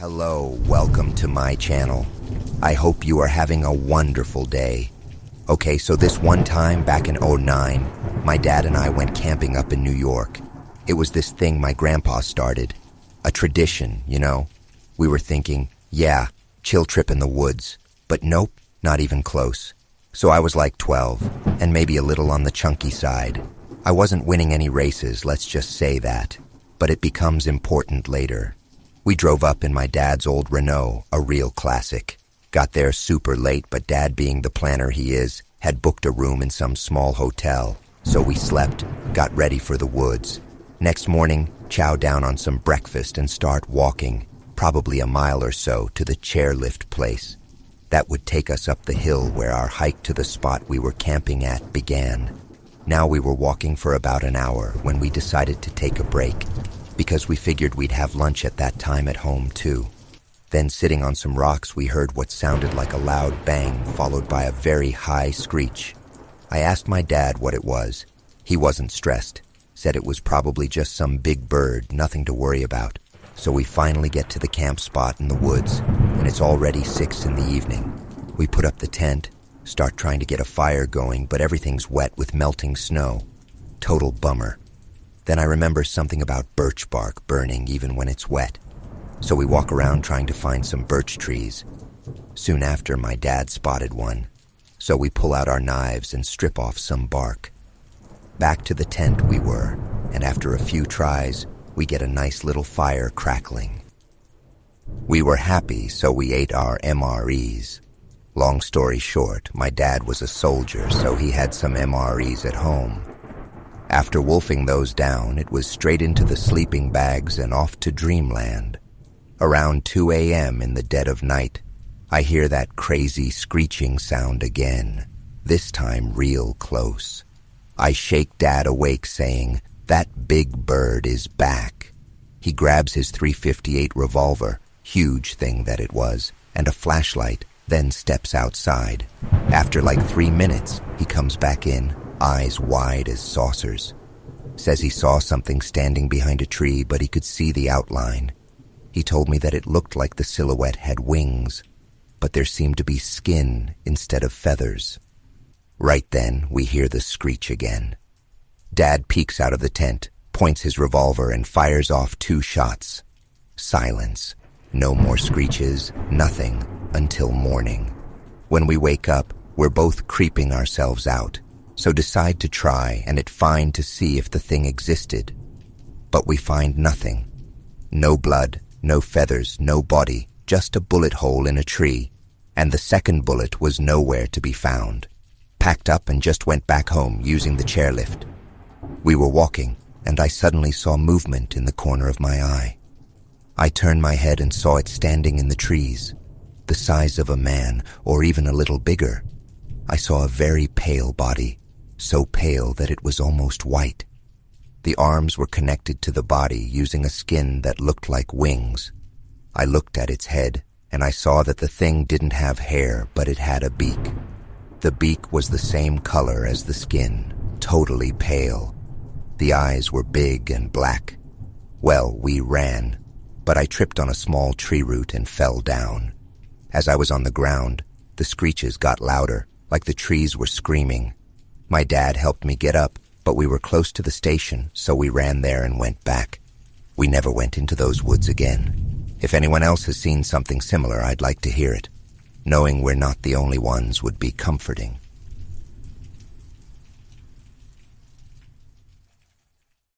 Hello, welcome to my channel. I hope you are having a wonderful day. Okay, so this one time back in '09, my dad and I went camping up in New York. It was this thing my grandpa started. A tradition, you know. We were thinking, yeah, chill trip in the woods. But nope, not even close. So I was like 12, and maybe a little on the chunky side. I wasn't winning any races, let's just say that. But it becomes important later. We drove up in my dad's old Renault, a real classic. Got there super late, but Dad, being the planner he is, had booked a room in some small hotel. So we slept, got ready for the woods. Next morning, chow down on some breakfast and start walking, probably a mile or so, to the chairlift place. That would take us up the hill where our hike to the spot we were camping at began. Now we were walking for about an hour when we decided to take a break, because we figured we'd have lunch at that time at home too. Then sitting on some rocks, we heard what sounded like a loud bang followed by a very high screech. I asked my dad what it was. He wasn't stressed, said it was probably just some big bird, nothing to worry about. So we finally get to the camp spot in the woods, and it's already 6 in the evening. We put up the tent, start trying to get a fire going, but everything's wet with melting snow. Total bummer. Then I remember something about birch bark burning even when it's wet. So we walk around trying to find some birch trees. Soon after, my dad spotted one. So we pull out our knives and strip off some bark. Back to the tent we were, and after a few tries, we get a nice little fire crackling. We were happy, so we ate our MREs. Long story short, my dad was a soldier, so he had some MREs at home. After wolfing those down, it was straight into the sleeping bags and off to dreamland. Around 2 a.m. in the dead of night, I hear that crazy screeching sound again, this time real close. I shake Dad awake saying, "That big bird is back." He grabs his .358 revolver, huge thing that it was, and a flashlight, then steps outside. After like 3 minutes, he comes back in, eyes wide as saucers. Says he saw something standing behind a tree, but he could see the outline. He told me that it looked like the silhouette had wings, but there seemed to be skin instead of feathers. Right then, we hear the screech again. Dad peeks out of the tent, points his revolver, and fires off 2 shots. Silence. No more screeches, nothing, until morning. When we wake up, we're both creeping ourselves out, so decide to try and find to see if the thing existed. But we find nothing. No blood, no feathers, no body, just a bullet hole in a tree, and the second bullet was nowhere to be found. Packed up and just went back home using the chairlift. We were walking, and I suddenly saw movement in the corner of my eye. I turned my head and saw it standing in the trees, the size of a man, or even a little bigger. I saw a very pale body, so pale that it was almost white. The arms were connected to the body using a skin that looked like wings. I looked at its head, and I saw that the thing didn't have hair, but it had a beak. The beak was the same color as the skin, totally pale. The eyes were big and black. Well, we ran, but I tripped on a small tree root and fell down. As I was on the ground, the screeches got louder, like the trees were screaming. My dad helped me get up, but we were close to the station, so we ran there and went back. We never went into those woods again. If anyone else has seen something similar, I'd like to hear it. Knowing we're not the only ones would be comforting.